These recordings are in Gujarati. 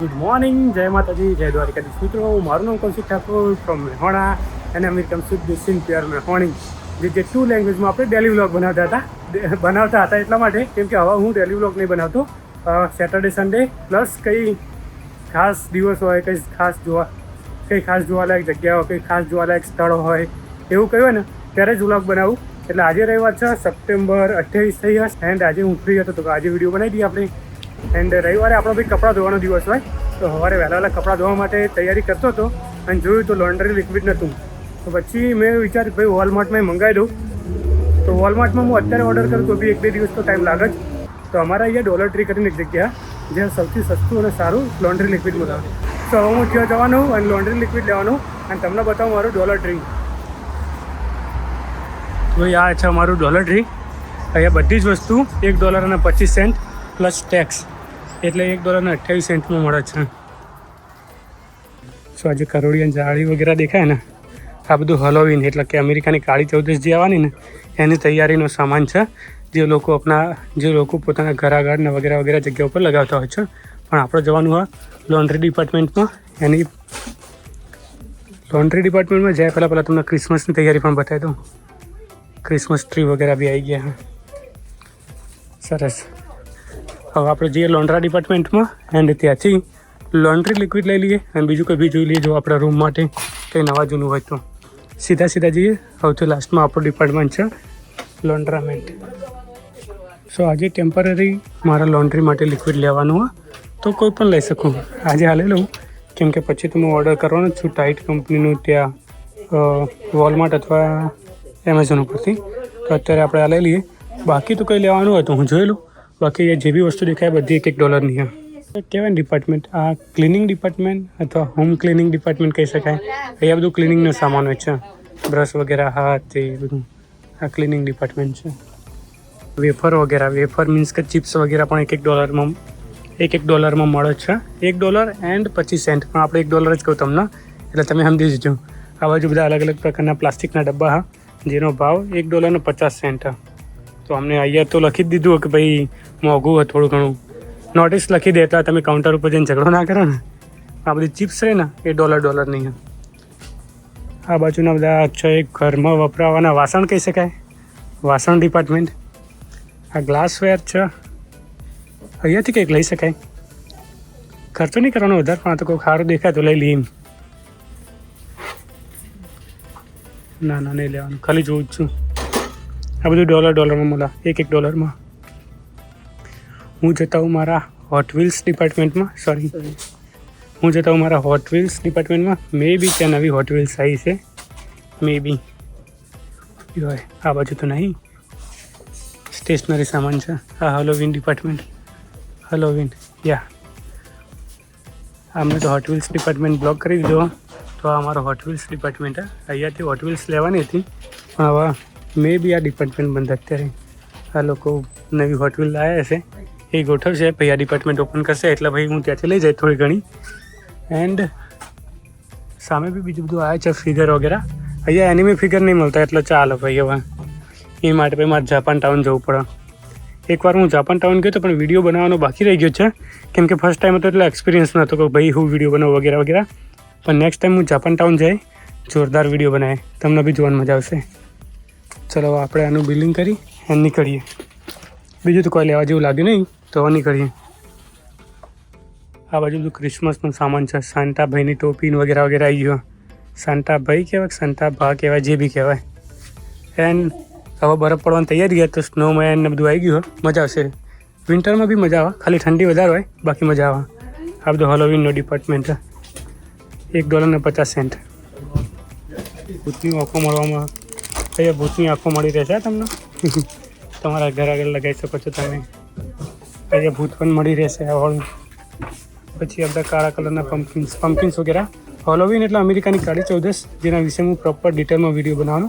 ગુડ મોર્નિંગ, જય માતાજી, જય દ્વારિકાધીશ મિત્રો. મારું નામ કૌશિક ઠાકોર ફ્રોમ મેહોણા અને અમે come to this in pure મેહોણી. જે ટુ લેંગ્વેજમાં આપણે ડેલી વ્લોગ બનાવતા હતા એટલા માટે, કેમ કે હવે હું ડેલી વ્લોગ નહીં બનાવતો. સેટરડે સન્ડે પ્લસ કંઈ ખાસ દિવસ હોય, કંઈ ખાસ જોવાલાયક જગ્યા હોય, કંઈ ખાસ જોવાલાયક સ્થળો હોય, એવું કહ્યું હોય ને ત્યારે જ વ્લોગ બનાવું. એટલે આજે રવિવાર છે, સપ્ટેમ્બર 28 થઈ હશે એન્ડ આજે હું ફ્રી હતો તો આજે વિડીયો બનાવી દઈએ આપણે. એન્ડ રવિવારે આપણો ભાઈ કપડાં ધોવાનો દિવસ હોય તો સવારે વહેલા કપડાં ધોવા માટે તૈયારી કરતો હતો અને જોયું તો લોન્ડ્રી લિક્વિડ નહોતું. તો પછી મેં વિચાર્યું ભાઈ વોલમાર્ટમાં મંગાવી દઉં. તો વોલમાર્ટમાં હું અત્યારે ઓર્ડર કરું તો બી 1-2 દિવસ તો ટાઈમ લાગે જ. તો અમારા અહીંયા ડોલર ટ્રી કરીને એક જગ્યા જે સૌથી સસ્તું અને સારું લોન્ડ્રી લિક્વિડ મળે. તો હવે હું ત્યાં જવાનું અને લોન્ડ્રી લિક્વિડ લેવાનું અને તમને બતાવું મારું ડોલર ટ્રી. તો આ છે અમારું ડોલર ટ્રી. અહીંયા બધી જ વસ્તુ $1.25 પ્લસ ટેક્સ એટલે $1.28 મળે છે. સો આજે કરોડિયન જાળી વગેરે દેખાય ને, આ બધું હેલોવીન એટલે કે અમેરિકાની કાળી ચૌદશ જે આવવાની ને એની તૈયારીનો સામાન છે, જે લોકો પોતાના ઘર આગળ ને વગેરે વગેરે જગ્યા ઉપર લગાવતા હોય છે. પણ આપણે જવાનું હોય લોન્ડ્રી ડિપાર્ટમેન્ટમાં. એની લોન્ડ્રી ડિપાર્ટમેન્ટમાં જાય પહેલાં તમને ક્રિસમસની તૈયારી પણ બતાવી દઉં. ક્રિસમસ ટ્રી વગેરે બી આવી ગયા. સરસ. હવે આપણે જઈએ લોન્ડ્રા ડિપાર્ટમેન્ટમાં એન્ડ ત્યાંથી લોન્ડ્રી લિક્વિડ લઈ લઈએ અને બીજું કંઈ બી જોઈ લઈએ જો આપણા રૂમ માટે કંઈ નવા જૂનું હોય તો. સીધા જઈએ. સૌથી લાસ્ટમાં આપણું ડિપાર્ટમેન્ટ છે લોન્ડ્રામેન્ટ. સો આજે ટેમ્પરરી મારા લોન્ડ્રી માટે લિક્વિડ લેવાનું હોય તો કોઈ પણ લઈ શકું. આજે હાલે લઉં કેમ કે પછી તો હું ઓર્ડર કરવાનો જ છું ટાઇટ કંપનીનું ત્યાં વોલમાર્ટ અથવા એમેઝોન ઉપરથી. તો અત્યારે આપણે આ લઈ લઈએ. બાકી તો કંઈ લેવાનું હોય તો હું જોઈ લઉં. બાકી જે બી વસ્તુ દેખાય બધી $1 કહેવાય ડિપાર્ટમેન્ટ. આ ક્લિનિંગ ડિપાર્ટમેન્ટ અથવા હોમ ક્લિનિંગ ડિપાર્ટમેન્ટ કહી શકાય. અહીંયા બધું ક્લિનિંગનો સામાન હોય છે, બ્રશ વગેરે, હાથ એ બધું. આ ક્લિનિંગ ડિપાર્ટમેન્ટ છે. વેફર વગેરે, વેફર મીન્સ કે ચિપ્સ વગેરે પણ $1 મળે છે. $1.25 પણ આપણે $1 જ કહું તમને એટલે તમે સમજી જજો. આ બાજુ બધા અલગ અલગ પ્રકારના પ્લાસ્ટિકના ડબ્બા હા, જેનો ભાવ $1.50. તો અમને અહીંયા તો લખી જ દીધું કે ભાઈ મોંઘું હોય થોડું ઘણું. નોટિસ લખી દેતા તમે કાઉન્ટર ઉપર જઈને ઝઘડો ના કરો ને. આ બધી ચિપ્સ રહે ને એ $1 આ બાજુના બધા છે ઘરમાં વપરાવાના વાસણ કહી શકાય, વાસણ ડિપાર્ટમેન્ટ. આ ગ્લાસવેર છે, અહીંયાથી કંઈક લઈ શકાય. ખર્ચો નહીં કરવાનો વધારે, પણ આ તો કોઈ સારું દેખાય તો લઈ લઈએ. ના નહીં લેવાનું, ખાલી જોઉં જ છું. આ બધું $1 મળે, $1 હું જતા હું મારા હોટ વ્હીલ્સ ડિપાર્ટમેન્ટમાં. મે બી ત્યાં નવી હોટ વ્હીલ્સ આવી છે, મે બી હોય. આ બાજુ તો નહીં, સ્ટેશનરી સામાન છે. આ હેલોવીન ડિપાર્ટમેન્ટ, હેલોવીન યા. અમને તો હોટ વ્હીલ્સ ડિપાર્ટમેન્ટ બ્લોક કરી દીધો. તો આ અમારો હોટ વ્હીલ્સ ડિપાર્ટમેન્ટ. અહીંયાથી હોટ વ્હીલ્સ લેવાની હતી પણ હવે મે બી આ ડિપાર્ટમેન્ટ બંધ. અત્યારે આ લોકો નવી હોટ વ્હીલ લાવ્યા હશે, એ ગોઠવશે પછી આ ડિપાર્ટમેન્ટ ઓપન કરશે એટલે ભાઈ હું ત્યાંથી લઈ જાય થોડી ઘણી. એન્ડ સામે બી બીજું બધું આવે છે, ફિગર વગેરે. અહીંયા એનિમી ફિગર નહીં મળતા એટલે ચાલો ભાઈ. હવે એ માટે ભાઈ મારે જાપાન ટાઉન જવું પડે. એકવાર હું જાપાન ટાઉન ગયો તો પણ વિડીયો બનાવવાનો બાકી રહી ગયો છે કેમ કે ફર્સ્ટ ટાઈમ હતો એટલે એક્સપિરિયન્સ નહોતો કે ભાઈ હું વિડીયો બનાવું વગેરે વગેરે. પણ નેક્સ્ટ ટાઈમ હું જાપાન ટાઉન જઈ જોરદાર વિડીયો બનાવે, તમને બી જોવાની મજા આવશે. ચલો આપણે આનું બિલિંગ કરી અને નીકળીએ. બીજું તો કોઈ લેવા જેવું લાગ્યું નહીં તો હવે નીકળીએ. આ બાજુ બધું ક્રિસમસનું સામાન છે. સાન્ટાભાઈની ટોપી વગેરે વગેરે આવી ગયો. સાન્ટાભાઈ કહેવાય, સાન્ટાભા કહેવાય, જે બી કહેવાય. એન્ડ હવે બરફ પડવાની તૈયારી તો સ્નોમેન ને બધું આવી ગયું. મજા આવશે. વિન્ટરમાં બી મજા આવે, ખાલી ઠંડી વધારે હોય, બાકી મજા આવે. આ બધું હેલોવીનનો ડિપાર્ટમેન્ટ છે. $1.50. ભૂતની આંખો મળવામાં, અહીંયા ભૂતની આંખો મળી રહેશે તમને. તમારા ઘર આગળ લગાવી શકો છો તમે. અહીંયા ભૂત પણ મળી રહેશે આ વાળું. પછી આ બધા કાળા કલરના પમ્પકિન્સ વગેરે. હેલોવીન એટલે અમેરિકાની કાળી ચૌદશ, જેના વિશે હું પ્રોપર ડિટેલમાં વિડીયો બનાવવાનો.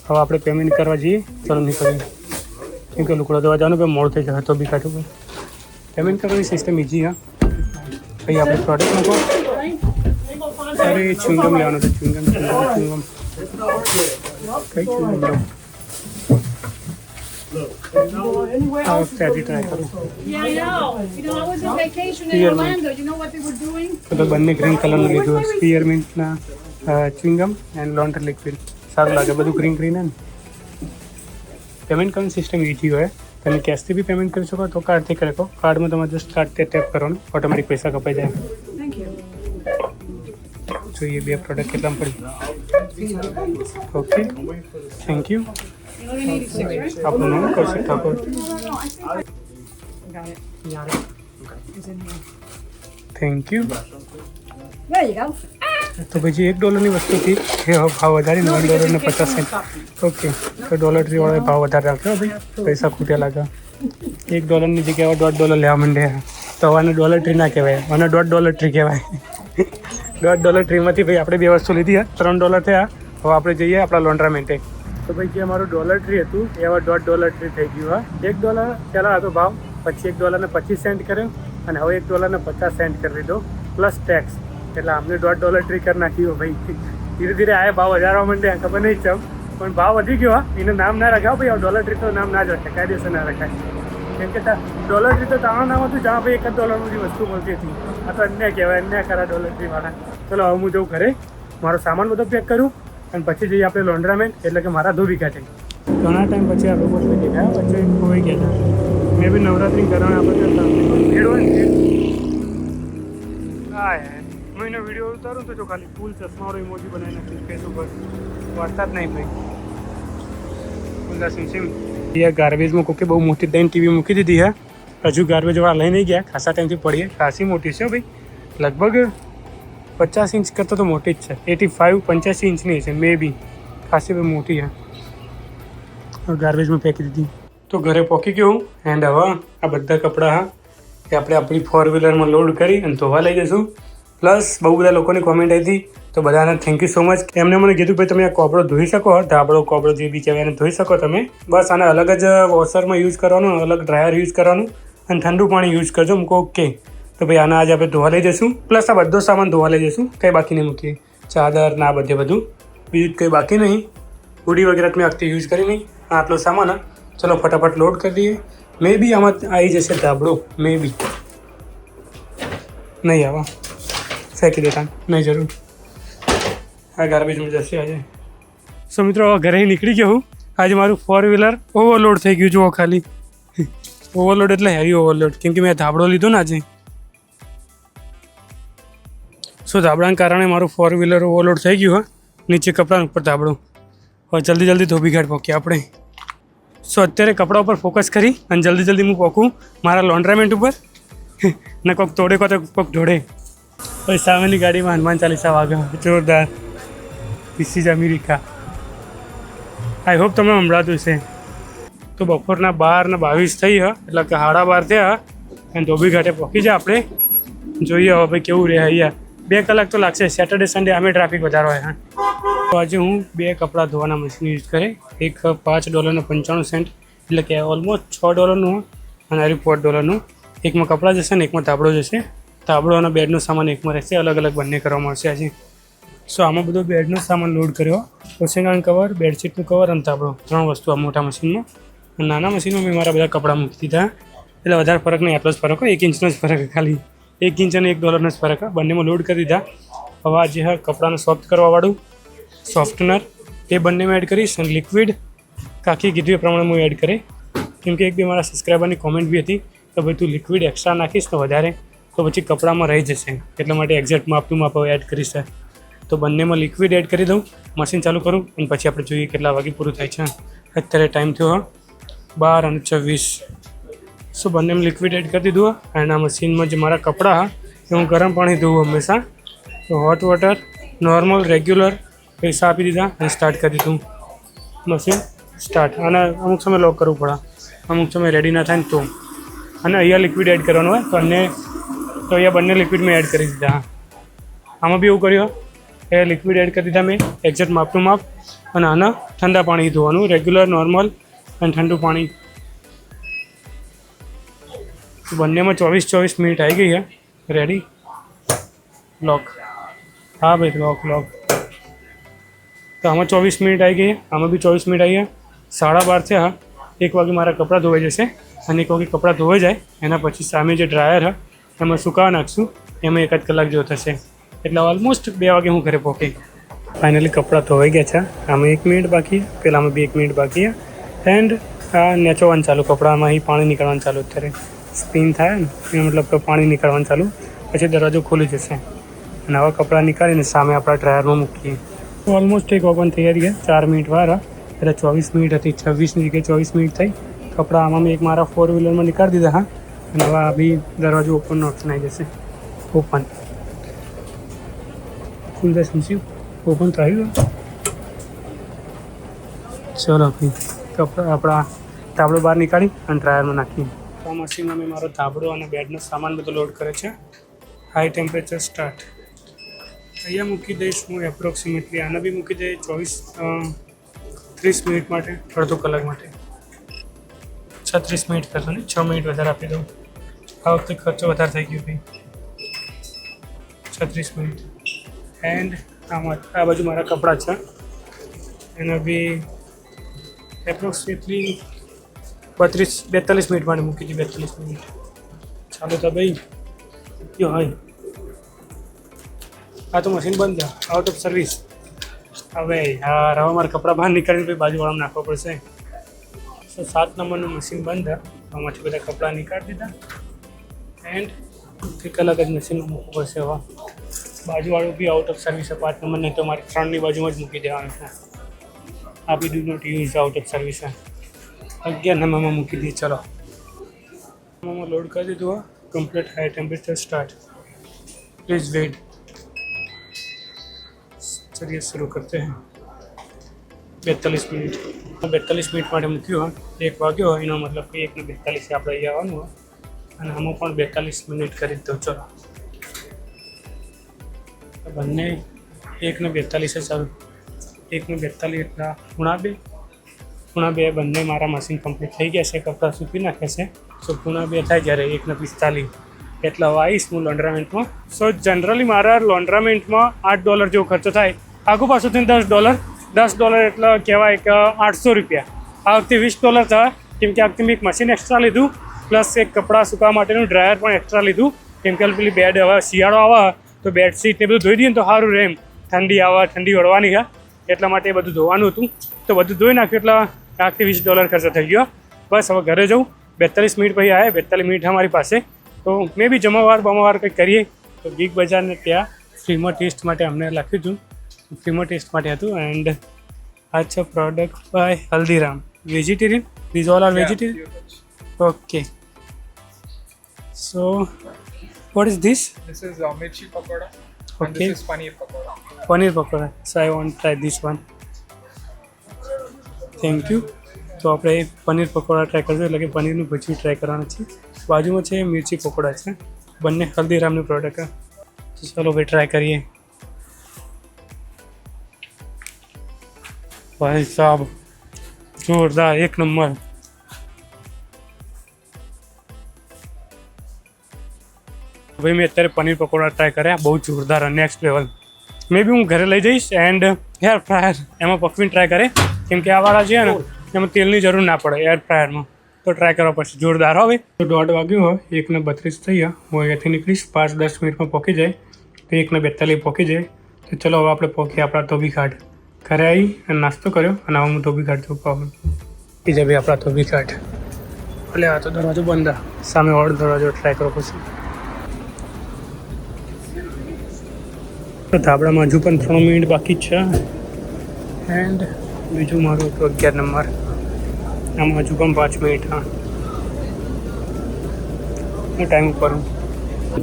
હવે આપણે પેમેન્ટ કરવા જઈએ. ચલો નીકળીએ કેમ કે લુકડો દવા જવાનું ભાઈ મોડ થઈ જશે તો બી કાઢું ભાઈ. પેમેન્ટ કરવાની સિસ્ટમ ઇઝી. હા ભાઈ આપણે પ્રોડક્ટ મૂકો. અરે ચુંગમ લેવાનું છે, ચુંગમ કઈ ચુંગમ લો. આ વખતે હજી ટ્રાય કરું. Yeah, I know. You know, I was on vacation in Spearmint. Orlando. You know what they were doing? તો બંને ગ્રીન કલરનું લીધું. સ્પીયરમિન્ટના ચ્યુઇંગમ એન્ડ લોન્ડ્રી લિક્વિડ. સારું લાગે બધું ગ્રીન ગ્રીન હે ને. પેમેન્ટ કરવાની સિસ્ટમ ઇઝી હોય. તમે કેશથી બી પેમેન્ટ કરી શકો તો કાર્ડથી કરી શકો. કાર્ડમાં તમારે જસ્ટ કાર્ડથી ટેપ કરવાનું, ઓટોમેટિક પૈસા કપાઈ જાય. Thank you. જોઈએ બે પ્રોડક્ટ કેટલામાં પડી. Okay, thank you. 1186, right? આપણું નામ Kaushik Thakor. Got it. It's in here. Thank you. There you go. તો પછી $1 વસ્તુથી એ ભાવ વધારીને $1.50. ઓકે, તો ડોલર ટ્રીવાળાએ ભાવ વધારે રાખ્યો ભાઈ, પૈસા ખૂટ્યા લાગે. $1ની જગ્યાએ $1.5 લેવા માંડ્યા. તો આને ડોલર ટ્રી ના કહેવાય, આને $1.5 ટ્રી કહેવાય. $1.5 ટ્રીમાંથી ભાઈ આપણે બે વસ્તુ લીધી હે, $3 થયા. હવે આપણે જઈએ આપણા લોન્ડ્રામેન્ટે. તો ભાઈ જે અમારું ડોલર ટ્રી હતું એ હવે $1.5 ટ્રી થઈ ગયું. હા, $1 પહેલાં હતો ભાવ, પછી $1.25 કર્યો અને હવે $1.50 કરી દીધો પ્લસ ટેક્સ. એટલે અમને $1.5 ટ્રી કરી નાખ્યું ભાઈ. ધીરે ધીરે આ ભાવ વધારવા માંડ્યા, ખબર નહીં ચમ, પણ ભાવ વધી ગયો. હા, એનું નામ ના રખાવ ભાઈ, ડોલર ટ્રી તો નામ ના જ રખાય, કાયદેસર ના રખાય. કેમ કે ડોલર ટ્રી તો તાણું નામ હતું જ્યાં ભાઈ $1 બધી વસ્તુ મળતી હતી. આ તો અન્ય કહેવાય, અન્ય ખરા ડોલર ટ્રીવાળા. ચલો હવે હું જઉં ઘરે, મારો સામાન બધો પેક કરું અને પછી જઈએ આપણે લોન્ડ્રામેન્ટ, એટલે કે મારા ધોબી કાઢે. ઘણા ટાઈમ પછી આ લોકો દેખાયા, વચ્ચે ખોવાઈ ગયા હતા. મેં બી નવરાત્રી કરવાના આપણે ભેડ હોય ને. હા યાર, હું એનો વિડીયો ઉતારું તો જો ખાલી ફૂલ ચશ્માવાળો ઇમોજી બનાવી નાખીશ ફેસ ઉપર, વાર્તા જ નહીં ભાઈ. ફૂલદા સિમ એ ગાર્બેજમાં કોકે બહુ મોટી દઈને ટીવી મૂકી દીધી હે. હજુ ગાર્બેજવાળા લઈ નહીં ગયા, ખાસા ટાઈમથી પડીએ. ખાસી મોટી છે ભાઈ, લગભગ 50 ઇંચ કરતાં તો મોટી જ છે. 85-85 ઇંચની છે મે બી, ખાસી બહુ મોટી છે. ગાર્બેજમાં ફેંકી દીધી. તો ઘરે પહોંચી ગયો હું એન્ડ હવે આ બધા કપડાં હા એ આપણે આપણી 4વ્હીલરમાં લોડ કરી અને ધોવા લઈ જઈશું. પ્લસ બહુ બધા લોકોની કોમેન્ટ આવી હતી, તો બધાને થેન્ક યુ સો મચ. એમને મને કીધું ભાઈ તમે આ કોપડો ધોઈ શકો, ધાબળો કોપડો જે બી કહેવાય એને ધોઈ શકો તમે. બસ આને અલગ જ વોશરમાં યુઝ કરવાનું, અલગ ડ્રાયર યુઝ કરવાનું અને ઠંડુ પાણી યુઝ કરજો. મૂકો ઓકે. તો ભાઈ આના આજે આપણે ધોવા લઈ જઈશું. પ્લસ આ બધો સામાન ધોવા લઈ જઈશું, કંઈ બાકી નહીં મૂકીએ. ચાદર ના બધે બધું, બીજું કંઈ બાકી નહીં. હુડી વગેરે મેં આખથી યુઝ કરી નહીં. આટલો સામાન હા, ચલો ફટાફટ લોડ કરી દઈએ. મે બી આમાં આવી જશે ધાબળો, મે બી નહીં આવા, ફેંકી દેતા નહીં જરૂર. આ ગાર્બેજમાં જશે આજે. સો મિત્રો હવે ઘરે નીકળી ગયો હું. આજે મારું 4વ્હીલર ઓવરલોડ થઈ ગયું. જુઓ ખાલી ઓવરલોડ એટલે હેવી ઓવરલોડ, કેમ કે મેં ધાબળો લીધો ને આજે. સો ધાબળાના કારણે મારું 4વ્હીલર ઓવરલોડ થઈ ગયું. હા, નીચે કપડાં ઉપર ધાબળો. હવે જલ્દી ધોબી ઘાટ પહોંચીએ આપણે. સો અત્યારે કપડા ઉપર ફોકસ કરી અને જલ્દી હું પહોંચું મારા લોન્ડ્રામેન્ટ ઉપર. ને કોઈક તોડે કોઈક ઢોળે. પછી સામેની ગાડીમાં હનુમાન ચાલીસા વાગે, જોરદાર. This is America. I hope તમને સંભળાતું છે. તો બપોરના 12:22 થઈ હા, એટલે કે 12:30 થયા અને ધોબી ઘાટે પહોંચી જાય આપણે. જોઈએ હવે ભાઈ કેવું રહે અહીંયા. 2 કલાક તો લાગશે. સેટરડે સન્ડે અમે ટ્રાફિક વધારો હોય. હા, તો આજે હું 2 કપડાં ધોવાના મશીન યુઝ કરે. એક $5.95, એટલે કે ઓલમોસ્ટ $6નું અને આરી $4નું. એકમાં કપડાં જશે ને એકમાં ધાબળો જશે. ધાબળો અને બેડનો સામાન એકમાં રહેશે, અલગ અલગ બંને કરવા મળશે આજે. સો આમાં બધો બેડનો સામાન લોડ કર્યો. ઓશિંગાનું કવર, બેડશીટનું કવર અને ધાબળો, 3 વસ્તુ આ મોટા મશીનમાં. અને નાના મશીનમાં મેં મારા બધા કપડાં મૂકી દીધા. એટલે વધારે ફરક નહીં, આટલો જ ફરક હોય, 1 ઇંચનો જ ફરક, ખાલી 1 ઇંચ અને $1નો જ ફરક. બંનેમાં લોડ કરી દીધા. હવે આ જે હા કપડાને સોફ્ટ કરવાવાળું સોફ્ટનર એ બંનેમાં એડ કરીશ અને લિક્વિડ કાકી કીધું એ પ્રમાણે હું એડ કરે. કેમ કે એક બે મારા સબસ્ક્રાઈબરની કોમેન્ટ બી હતી કે ભાઈ તું લિક્વિડ એક્સ્ટ્રા નાખીશ તો વધારે, તો પછી કપડામાં રહી જશે, એટલા માટે એક્ઝેક્ટ માપનું માપ એડ કરીશ. તો બંનેમાં લિક્વિડ એડ કરી દઉં, મશીન ચાલુ કરું અને પછી આપણે જોઈએ કેટલા વાગે પૂરું થાય છે. અત્યારે ટાઈમ થયો 12:26. સો બંનેમાં લિક્વિડ એડ કરી દીધું. અને આ મશીનમાં જે મારા કપડાં એ હું ગરમ પાણી ધોવું હંમેશા. તો હોટ વોટર, નોર્મલ, રેગ્યુલર પૈસા આપી દીધા અને સ્ટાર્ટ કરી દીધું. Machine start. અને અમુક સમય લોક કરવું પડે, અમુક સમય રેડી ના થાય ને તો. અને અહીંયા લિક્વિડ એડ કરવાનું હોય તો અહીંયા બંને લિક્વિડ મેં એડ કરી દીધા. આમાં બી એવું કર્યું, એ લિક્વિડ એડ કરી દીધા મેં, એક્ઝેક્ટ માપનું માપ. અને આના ઠંડા પાણી ધોવાનું, રેગ્યુલર, નોર્મલ અને ઠંડુ પાણી. બંનેમાં 24 મિનિટ આવી ગઈ છે. રેડી, લોક. હા ભાઈ, લોક. તો આમાં 24 મિનિટ આવી ગઈ, આમાં બી 24 મિનિટ આવી ગયા. 12:30 થયા 1 વાગે મારા કપડાં ધોવાઈ જશે અને 1 વાગે કપડાં ધોવાઈ જાય એના પછી સામે જે ડ્રાયર હ એમાં સુકાવા નાખશું, એમાં 1 કલાક જેવો થશે, એટલે ઓલમોસ્ટ 2 વાગે હું ઘરે પહોંચી. ફાઇનલી કપડાં ધોવાઈ ગયા છે. આમાં 1 મિનિટ બાકી, પેલામાં બી 1 મિનિટ બાકી. એન્ડ આ નેચોવાનું ચાલુ, કપડામાં અહીં પાણી નીકળવાનું ચાલુ. અત્યારે સ્પિન થાય ને એ મતલબ કે પાણી નીકળવાનું ચાલુ, પછી દરવાજો ખુલી જશે અને આવા કપડાં નીકાળીને સામે આપણા ડ્રાયરમાં મૂકીએ. ઓલમોસ્ટ 1 વાગવાની તૈયારી છે. 4 મિનિટ વાર એટલે 24 મિનિટ હતી, 26ની જગ્યાએ 24 મિનિટ થઈ. કપડાં આમાં મેં એક મારા 4 વ્હીલરમાં નીકાળી દીધા. હા, અને હવે આ બી દરવાજો ઓપનનો ઓપ્શન આવી જશે. ઓપન ખુલ જશે, સમજી ઓપન તો આવી ગયો. ચલો ભાઈ, કપડાં આપણા તાબડો બહાર નીકાળી અને ડ્રાયરમાં નાખીએ. આ મશીનમાં મેં મારો ધાબળો અને બેડનો સામાન બધો લોડ કરે છે. હાઈ ટેમ્પરેચર સ્ટાર્ટ અહીંયા મૂકી દઈશ હું એપ્રોક્સિમેટલી. આને બી મૂકી દઈએ 30 મિનિટ માટે, અડધો કલાક માટે. 36 મિનિટ કરશો ને, 6 મિનિટ વધારે આપી દઉં. આ વખતે ખર્ચો વધારે થઈ ગયો ભાઈ. 36 મિનિટ. એન્ડ આ બાજુ મારા કપડાં છે, એને બી એપ્રોક્સિમેટલી 42 મિનિટ માટે મૂકી હતી. 42 મિનિટ ચાલો તો ભાઈ. કયો હોય આ તો મશીન બંધ છે, આઉટ ઓફ સર્વિસ. હવે યાર, હવે મારા કપડાં બહાર નીકળીને પછી બાજુવાળામાં નાખવા પડશે. 7 નંબરનું મશીન બંધ છે, આમાંથી બધા કપડાં નીકાળી દીધા. એન્ડ એક અલગ જ મશીનમાં મૂકવું પડશે. હવે બાજુવાળું બી આઉટ ઓફ સર્વિસ છે 5 નંબર, નહીં તો મારી 3ની બાજુમાં જ મૂકી દેવાનું છે. આ બી do not use, out of service છે. 11 નંબરમાં મૂકી દઈએ. ચલો નંબરમાં લોડ કરી દીધું. Complete high temperature start. Please wait. चलिए शुरू करते हैं. 42 મિનિટ. 42 મિનિટ માટે મૂક્યું. 1 વાગ્યો એનો મતલબ કે 1:42 આપણે અહીંયા આવવાનું હોય અને આમાં પણ 42 મિનિટ કરી દો. ચલો બંને 1:42 છે. ચાલો 1:42 એટલા ખૂણા બે બંને મારા મશીન કમ્પ્લીટ થઈ ગયા છે. કપડાં સૂકી નાખે છે. સો ખૂણા 2 થાય જ્યારે 1:45 એટલે હવે આવીશ હું લોન્ડ્રામેન્ટમાં. સો જનરલી મારા લોન્ડ્રામેન્ટમાં $8 જેવો ખર્ચો થાય. આગુ પાછું થઈને $10 એટલે કહેવાય કે 800 રૂપિયા. આ વખતે $20 થયા, કેમ કે આ વખતે મેં એક મશીન એક્સ્ટ્રા લીધું, પ્લસ એક કપડાં સુકાવા માટેનું ડ્રાયર પણ એક્સ્ટ્રા લીધું. કેમ કે પેલી બેડ હવે શિયાળો આવે તો બેડશીટ ને બધું ધોઈ દઈએ ને તો સારું રહે. એમ ઠંડી આવે, ઠંડી વળવાની છે, એટલા માટે એ બધું ધોવાનું હતું. તો બધું ધોઈ નાખ્યું એટલે આ વખતે $20 ખર્ચો થઈ ગયો. બસ હવે ઘરે જવું. 42 મિનિટ પછી આવ્યા. 42 મિનિટ અમારી પાસે. તો મેં બી જમાવાર કંઈક કરીએ. તો બિગ બજારને ત્યાં ફ્રીમાં ટેસ્ટ માટે અમને લખ્યું હતું. ફ્રીમાં ટેસ્ટ માટે હતું. એન્ડ આ છે product by Haldiram. Vegetarian? These all are vegetarian? Okay. So what is this? This is mirchi pakoda. And Okay. this is paneer pakoda. Paneer pakoda. So I want try this one. Thank you. તો આપણે પનીર પકોડા ટ્રાય કરજો, એટલે કે પનીરનું ભજીયું ટ્રાય કરવાનું છે. બાજુમાં છે મિર્ચી પકોડા છે. બંને હલ્દીરામની પ્રોડક્ટ. તો ચાલો ભાઈ ટ્રાય કરીએ. ભાઈ સાહેબ જોરદાર, 1 નંબર. ભાઈ મેં અત્યારે પનીર પકોડા ટ્રાય કર્યા, બહુ જોરદાર, નેક્સ્ટ લેવલ. મે બી હું ઘરે લઈ જઈશ એન્ડ એર ફ્રાયર એમાં પકવીને ટ્રાય કરે, કેમ કે આ વાળા છે ને એમાં તેલની જરૂર ના પડે એર ફ્રાયરમાં. તો ટ્રાય કરવા પછી જોરદાર. હવે તો 1:30 વાગ્યું હોય, 1:32 થઈ ગયા. હું અહીંયાથી નીકળીશ 5-10 મિનિટમાં પહોંચી જાય. તો 1:42 પહોંચી જાય. તો ચલો હવે આપણે પહોંચીએ આપણા ધોબી ઘાટ. ઘરે આવી અને નાસ્તો કર્યો અને હવે હું ધોબી ઘાટ જવું પાવું. બીજા ભાઈ આપણા ધોબી ઘાટ. એટલે આ તો દરવાજો બંધ, સામે વાળો દરવાજો ટ્રાય કરો પછી. તો ધાબળામાં હજુ પણ 3 મિનિટ બાકી જ છે. એન્ડ બીજું મારું હતું 11 નંબર. આમાં હજુ પણ 5 મિનિટ. હા, હું ટાઈમ ઉપર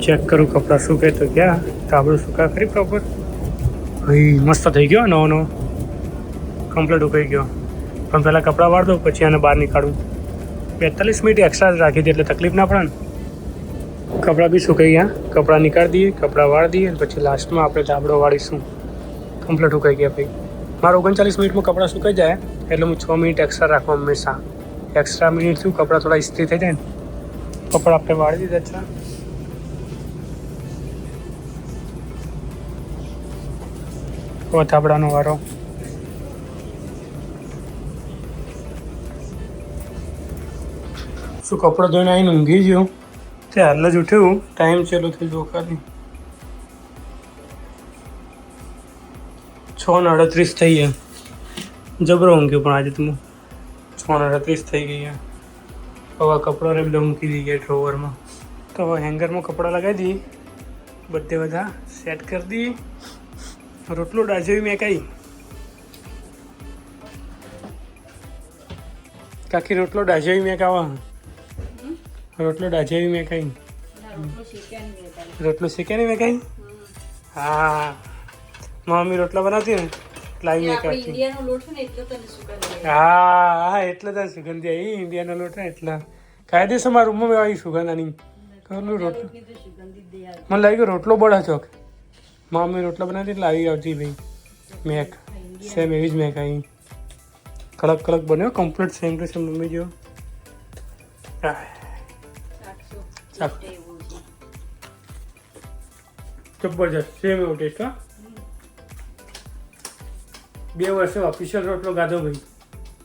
ચેક કરું કપડાં સૂકે તો ક્યાં. ધાબળું સૂકા ખરી પ્રોપર. ભાઈ મસ્ત થઈ ગયો, નવો કમ્પ્લીટ ઉકાઈ ગયો. પણ પહેલાં કપડાં વાળ દઉં પછી આને બહાર નીકાળું. 42 મિનિટ એક્સ્ટ્રા જ રાખી હતી એટલે તકલીફ ના પડે ને. કપડાં બી સુકાઈ ગયા. કપડાં નીકાળી દઈએ, કપડાં વાળી દઈએ અને પછી લાસ્ટમાં આપણે ધાબળો વાળીશું. કમ્પ્લીટ ઉકાઈ ગયા ભાઈ. મારા 39 મિનિટમાં કપડાં સુકાઈ જાય એટલે હું 6 મિનિટ એક્સ્ટ્રા રાખું હંમેશા. એક્સ્ટ્રા મિનિટ શું, કપડાં થોડા ઇસ્ત્રી થઈ જાય ને. કપડાં આપણે વાળી દીધા છે. તો ધાબળાનો વારો. શું કપડાં ધોઈને આવીને ઊંઘી ગયો તે હાલ જ ઉઠ્યું ટાઈમ ચાલુ થઈ ગયો ખાલી 6:38 થઈ ગયા જબરો ઊંઘ્યો પણ આજે તમે 6:38 થઈ ગયા હવે કપડાં રે બધા મૂકી દઈએ ડ્રોવરમાં તો હવે હેંગરમાં કપડાં લગાવી દઈએ બધે બધા સેટ કરી દઈએ રોટલો ડાજેવી મેં કાંઈ કાકી રોટલો ડાજેવી મેં કાવા રોટલો ડાજેવી મેં કાંઈ રોટલો શીખ્યા નહીં મેં કાંઈ હા મમ્મી રોટલા બનાવતી ને લાવી મેં કાઢતી હા એટલે તાર સુગંધી આવી ઇન્ડિયાનો લોટ ને એટલા કાયદેસર મારા રૂમમાં આવી સુગંધ આની કરું રોટલો મને લાગ્યું રોટલો બળા ચોક મમ્મી રોટલા બનાવતી એટલે આવી આવતી ભાઈ મેક સેમ એવી જ મેક આવી કડક કડક બન્યો complete same to same mummy જેવો જબરજસ્ત સેમ એવો ટેસ્ટ હા 2 વર્ષે ઓફિશિયલ રોટલો ગાધો ભાઈ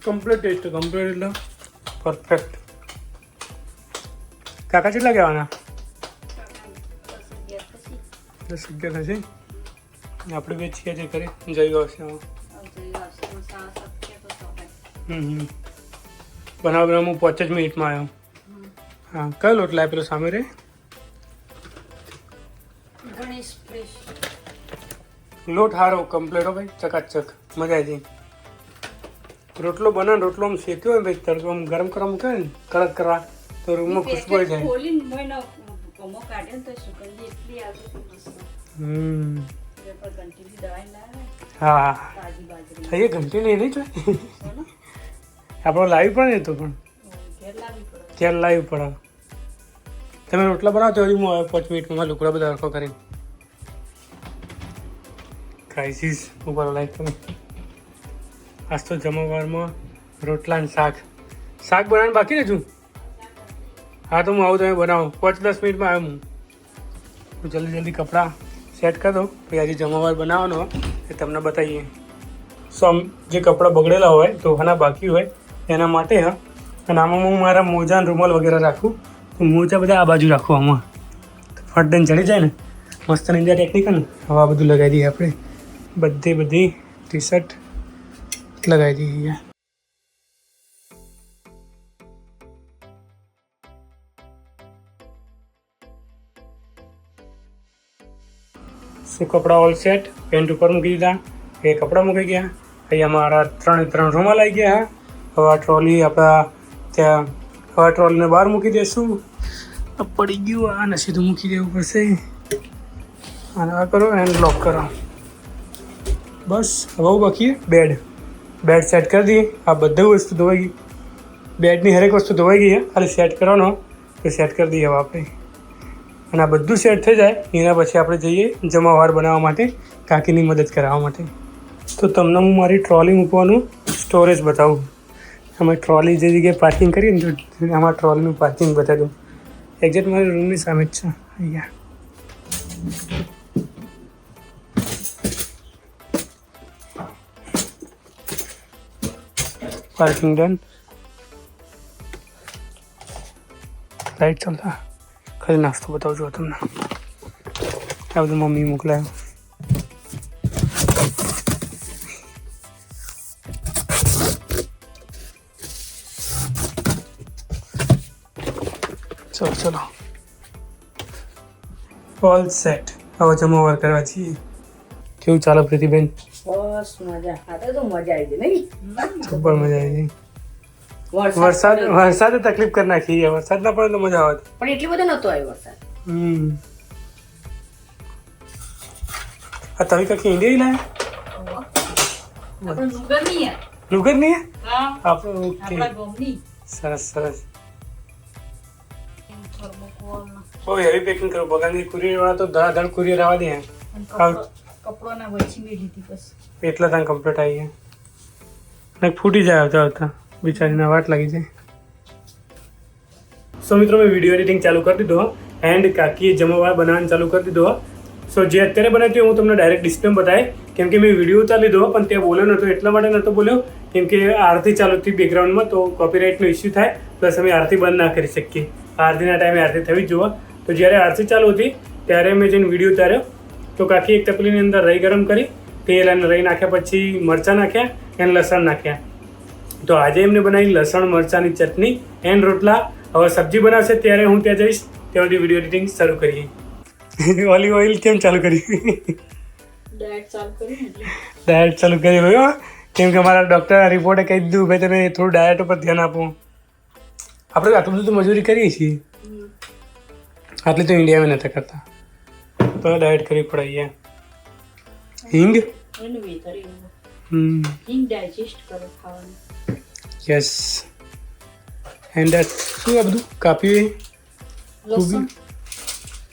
કમ્પ્લીટ ટેસ્ટ કમ્પ્લીટ એટલે પરફેક્ટ કાકા કેટલા કહેવાના 10-11 હશે આપણે બે છીએ જે કરી જઈ આવશે બનાવ હું 5 જ મિનિટમાં આવ્યો હા કયો લોટ લાવે પેલો સામે રે લોટ સારો કમ્પ્લીટ હો ભાઈ ચકાચક મજા આવી જાય રોટલો બનાવ રોટલો આમ શેક્યો હોય ભાઈ તડકો આમ ગરમ કરવા મૂકે ને કડક કરવા તો રૂમમાં ખુશ્બુ જાય હા એ ઘંટી નહીં જોઈએ આપણે લાવી પડે ને તો પણ ક્યારે લાવી પડે તમે રોટલા બનાવતો હજી હું 5 મિનિટમાં લુકડા બધા હરખો કરી ક્રાઇસિસ ઉપર લાઈક તમે આજ તો જમવારમાં રોટલા અને શાક બનાવવાનું બાકી ને છું હા તો હું આવું તમે બનાવો 5-10 મિનિટમાં આવ્યો હું જલ્દી કપડાં સેટ કરી દઉં પછી આજે જમવા બનાવવાનો એ તમને બતાવીએ સો જે કપડાં બગડેલા હોય ધોવાના બાકી હોય એના માટે હા અને આમાં હું મારા મોજા રૂમાલ વગેરે રાખું તો મોજા બધા આ બાજુ રાખું આમાં ફટદન ચડી જાય ને મસ્ત ઇન્ડિયા ટેકનિક ને હવે આ બધું લગાવી દઈએ આપણે બધી ટી શર્ટ લગાવી દઈએ શું કપડાં ઓલ સેટ પેન્ટ ઉપર મૂકી દીધા એ કપડાં મૂકી ગયા અહીંયા મારા 3 રૂમાલ આવી ગયા હવે આ ટ્રોલી આપણા ત્યાં હવે ટ્રોલીને બહાર મૂકી દઈશું પડી ગયું આ ને સીધું મૂકી દેવું પડશે અને આ કરો એન્ડ લોક કરો બસ હવે બાકી બેડ સેટ કરી દઈએ આ બધી વસ્તુ ધોવાઈ ગઈ બેડની હરેક વસ્તુ ધોવાઈ ગઈ ખાલી સેટ કરવાનો તો સેટ કરી દઈએ હવે આપણે અને આ બધું સેટ થઈ જાય એના પછી આપણે જઈએ જમાવાર બનાવવા માટે કાકીની મદદ કરાવવા માટે તો તમને હું મારી ટ્રોલી મૂકવાનું સ્ટોરેજ બતાવું અમે ટ્રોલી જે જગ્યાએ પાર્કિંગ કરીએ ને તો આમાં ટ્રોલીનું પાર્કિંગ બતાવી દઉં એક્ઝેક્ટ મારી રૂમની સામે જ છે અહીંયા પાર્કિંગ ડન રાઈટ ચાલતા ખાલી નાસ્તો બતાવજો તમને આ બધું મમ્મી મોકલાયો ચલો ઓલ સેટ હવે જમવા કરવા છીએ કેવું ચાલો પ્રીતિબેન બસ મજા આ તો મજા આવી ગઈ નહીં super મજા આવી ગઈ વરસાદે તકલીફ કરી નાખી વરસાદ ના પડે તો મજા આવે પણ એટલી બધો નતો આવ્યો વરસાદ આ તમે કાંઈ ઇન્ડિયા લાયા લુગર નહીં આપણે ઓકે સરસ બહુ હેવી પેકિંગ કરો બગાની કુરિયર વાળા તો ધડાધડ કુરિયર આવવા દે કપડાના વચ્ચે મેં લીધી બસ એટલા ત્યાં કમ્પ્લીટ આવી ગયા ફૂટી જાય આવતા બિચારીને વાટ લાગી જાય સો મિત્રો મેં વિડીયો એડિટિંગ ચાલુ કરી દીધો એન્ડ કાકીએ જમવા બનાવવાનું ચાલુ કરી દીધો સો જે અત્યારે બનાવતી હું તમને ડાયરેક્ટ ડિસ્પ્લે બતાવે કેમ કે મેં વિડીયો ઉતારી લીધો પણ ત્યાં બોલ્યો નહોતો એટલા માટે નહોતો બોલ્યો કેમ કે આરતી ચાલુ હતી બેકગ્રાઉન્ડમાં તો કોપીરાઇટનો ઇસ્યુ થાય, પ્લસ અમે આરતી બંધ ના કરી શકીએ. આરતીના ટાઈમે આરતી થવી જ જોવા. તો જ્યારે આરતી ચાલુ હતી ત્યારે મેં જઈને વિડીયો ઉતાર્યો. તો કાકી એક તપલીની અંદર રઈ ગરમ કરી, તેલ અને રઈ નાખ્યા, પછી મરચાં નાખ્યા અને લસણ નાખ્યા. તો આજે એમને બનાવી લસણ મરચાંની ચટણી એન્ડ રોટલા. હવે સબ્જી બનાવશે ત્યારે હું ત્યાં જઈશ, ત્યાં સુધી વિડીયો એડિટિંગ શરૂ કરીએ. ઓલિવ ઓઇલ કેમ ચાલુ કર્યું? ડાયટ ચાલુ કરી ને એટલે. ડાયટ ચાલુ કરી હોય, કેમ કે મારા ડૉક્ટરના રિપોર્ટે કહી દીધું ભાઈ તમે થોડું ડાયટ ઉપર ધ્યાન આપો. આપણે આટલું બધું તો મજૂરી કરીએ છીએ, આટલી તો ઇન્ડિયામાં નથી કરતા, તો ડાયટ કરવી પડે અહીંયા. હિંગ એનું વેતર એવું હિંગ ડાયજેસ્ટ કરો ખાવાનું. યસ. એન્ડ શું આ બધું કાપ્યું? લસણ,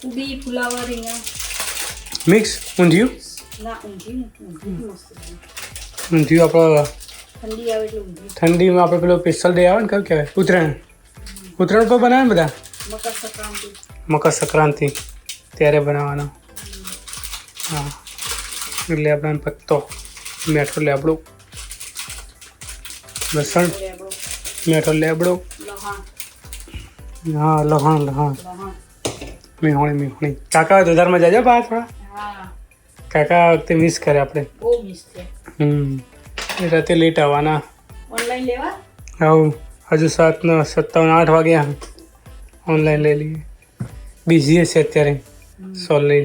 ઉબી, ફુલાવર, રીંગણ મિક્સ. ઊંધિયું ના, ઊંધિયું મસ્ત બને. ઊંધિયું આપણે ઠંડી આવે એટલે ઊંધિયું. ઠંડીમાં આપણે પેલો સ્પેશિયલ ડે આવે ને કયું કહેવાય? ઉત્તરાયણ. ઉત્તરાયણ પર બનાવે ને બધા, મકર સંક્રાંતિ. મકર સંક્રાંતિ ત્યારે બનાવવાનો. હા, લેબડાનો પત્તો, મેઠો લેબડો, લસણ, લેબડો, મેઠો લેબડો, લહાણ, હા લહણ લહણ, લહાણ. મેહોણી મેહોણી. કાકા દુધારમાં જાજો બહાર થોડા. હા, કાકા આ વખતે મિસ કરે આપણે. બહુ મિસ છે. એ રાતે લેટ આવવાના. ઓનલાઈન લેવા? આવું હજુ 7:57 વાગ્યા. ઓનલાઈન લઈ લઈએ. બિઝી હશે અત્યારે સોલ લઈ.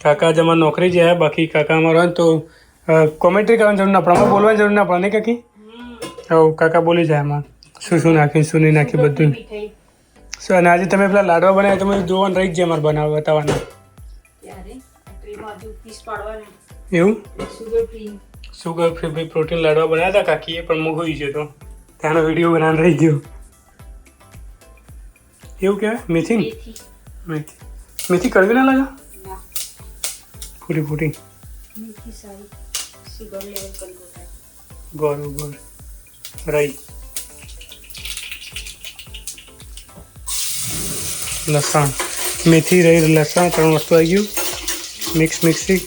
કાકા જ અમારે નોકરી જાય, બાકી કાકા અમારો હોય ને તો કોમેન્ટ્રી કરવાની જરૂર ના પડે, અમારે બોલવાની જરૂર ના પડે ને કાકી. આવું કાકા બોલી જાય એમાં શું શું નાખ્યું શું નહીં નાખ્યું બધું. મીઠાઈ શું અને આજે તમે પેલા લાડવા બનાવ્યા તમે જોવાનું રહી જ જાય અમારે બનાવવા બતાવવાના. ત્યારે તો એમાં હજુ પીસ પાડવાના. એવું સુગર ફ્રી. સુગર ફ્રી ભાઈ પ્રોટીન લાડવા બનાવ્યા હતા કાકીએ, પણ મૂકી છે તો ત્યાંનો વિડીયો બનાવવાનો રહી ગયો. એવું કહેવાય મેથી ને? મેથી. મેથી મેથી કડવી ના લાગે? ના, ફૂટી ફૂટી. મેથી સારી. સુગર લેવલ કંટ્રોલ થાય. બરોબર. રાઈ, લસણ, મેથી, રાઈ, લસણ 3 વસ્તુ આવી ગયું. Mix mixie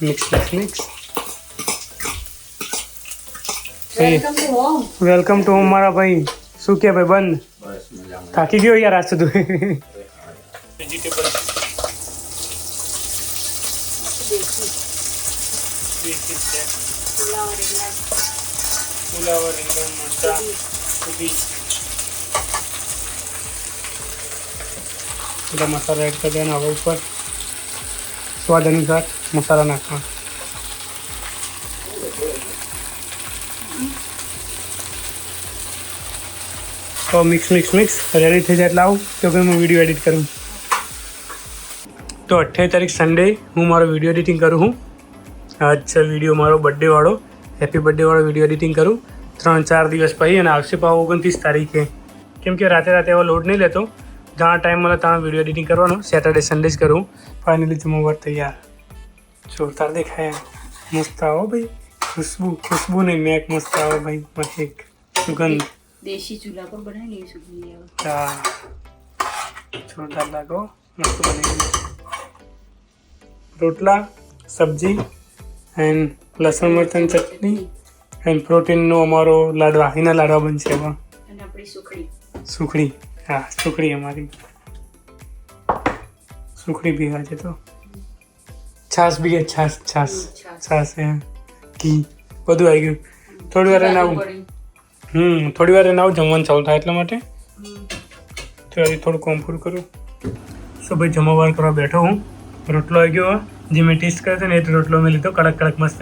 mix mix mix. Welcome to home. Welcome to home મારા ભાઈ. શું કે ભાઈ બંધ? થાકી ગયો યાર આજ તો તું. વેજીટેબલ દેશી બેસિક છે. ફુલાવર, રીંગણ, ફુલાવર, રીંગણ, મરચાં, કોબી. બધા મસાલા એડ કરી દેવાના હવે ઉપર. સ્વાદ અનુસાર મસાલા નાખવા. તો મિક્સ મિક્સ મિક્સ રેડી થઈ જાય એટલે આવું તો કે હું વિડીયો એડિટ કરું. તો 28 તારીખ સન્ડે હું મારો વિડીયો એડિટિંગ કરું છું. આજ છે વિડીયો મારો બર્થડેવાળો, હેપી બર્થડેવાળો વિડીયો એડિટિંગ કરું. 3-4 દિવસ પછી અને આવશે પાછો 29 તારીખે. કેમ કે રાતે એવો લોડ નહીં લેતો, જ્યાં ટાઈમ મળે ત્યાં વિડીયો એડિટિંગ કરવાનો. સેટરડે સન્ડે જ કરું. ફાઇનલી જમવા તૈયાર. જોરદાર દેખાય, મસ્ત આવો ભાઈ. ખુશ્બુ નહીં મેક મસ્ત આવો ભાઈ. મસ્ત સુગંધ. દેશી ચૂલા પર બનાવીને એ સુગંધ આવે. હા, જોરદાર લાગો, મસ્ત બની ગયું. રોટલા, સબ્જી એન્ડ લસણ મરચાં ચટણી એન્ડ પ્રોટીનનો અમારો લાડવા. એના લાડવા બનશે એમાં. અને આપણી સુખડી. સુખડી, હા સુખડી અમારી. સુખડી બી આજે તો છાશ બી છાશ છાશ છાશ ઘી બધું આવી ગયું. થોડી વાર એને આવું થોડી વાર એને આવું જમવાનું ચાલુ થાય એટલા માટે તો હજી થોડું કોમ પૂરું કરું. સો ભાઈ જમવા કરવા બેઠો હું. રોટલો આવી ગયો, જે મેં ટેસ્ટ કર્યો હતો ને એ રોટલો મેં લીધો કડક કડક મસ્ત.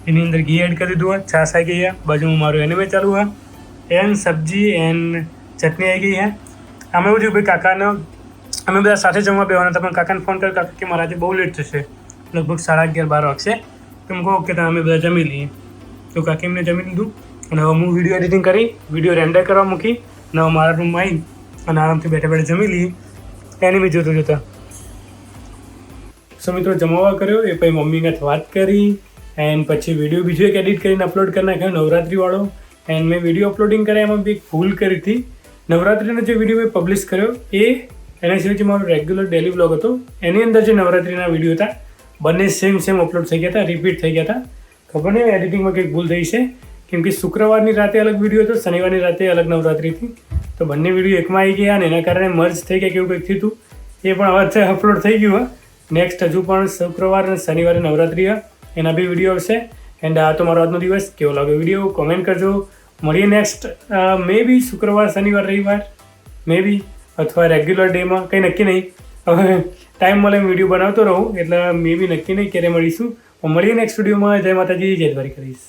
એની અંદર ઘી એડ કરી દીધું. છાશ આવી ગઈ. બાજુમાં મારું એનિમે ચાલુ હોય એન્ડ સબ્જી એન્ડ ચટણી આવી ગઈ. આમાં એવું થયું ભાઈ કાકાનો અમે બધા સાથે જમવા બેવાના હતા, પણ કાકાને ફોન કર્યો કાકા કે મારા આજે બહુ લેટ થશે, લગભગ 11:30-12 વાગશે. તો હું કહું કે અમે બધા જમી લઈએ. તો કાકી એમને જમી લીધું અને હવે હું વિડીયો એડિટિંગ કરી વિડીયો રેન્ડર કરવા મૂકી અને હવે મારા રૂમમાં આવી અને આરામથી બેઠા બેઠા જમી લઈએ એનિમે જોતા જોતા. સો મિત્રો જમાવા કર્યો એ પછી મમ્મીને વાત કરી એન્ડ પછી વિડીયો બીજો એક એડિટ કરીને અપલોડ કરી નાખ્યો નવરાત્રિવાળો. એન્ડ મેં વિડીયો અપલોડિંગ કર્યા એમાં બી એક ભૂલ કરી હતી. નવરાત્રિનો જે વિડીયો મેં પબ્લિશ કર્યો એના સિવાય જે મારો રેગ્યુલર ડેલી વ્લોગ હતો એની અંદર જે નવરાત્રિના વિડીયો હતા બંને સેમ અપલોડ થઈ ગયા હતા, રિપીટ થઈ ગયા હતા. ખબર નહીં એડિટિંગમાં કંઈક ભૂલ થઈ છે, કેમ કે શુક્રવારની રાતે અલગ વિડીયો હતો, શનિવારની રાતે અલગ નવરાત્રિ હતી, તો બંને વિડીયો એકમાં આવી ગયા અને એના કારણે મર્જ થઈ ગયા કેવું કંઈક થયું હતું. એ પણ હવે અપલોડ થઈ ગયું. નેક્સ્ટ હજુ પણ શુક્રવાર અને શનિવારે નવરાત્રિ એના બી વિડીયો આવશે. એન્ડ આ તો મારો આજનો દિવસ કેવો લાગ્યો વિડીયો કોમેન્ટ કરજો. મળીએ નેક્સ્ટ મે બી શુક્રવાર, શનિવાર, રવિવાર મે બી, અથવા રેગ્યુલર ડેમાં, કંઈ નક્કી નહીં. હવે ટાઈમ મળે એમ વિડીયો બનાવતો રહું, એટલે મે બી નક્કી નહીં ક્યારે મળીશું. મળીએ નેક્સ્ટ વિડીયોમાં. જય માતાજી, જય દ્વારકાધીશ.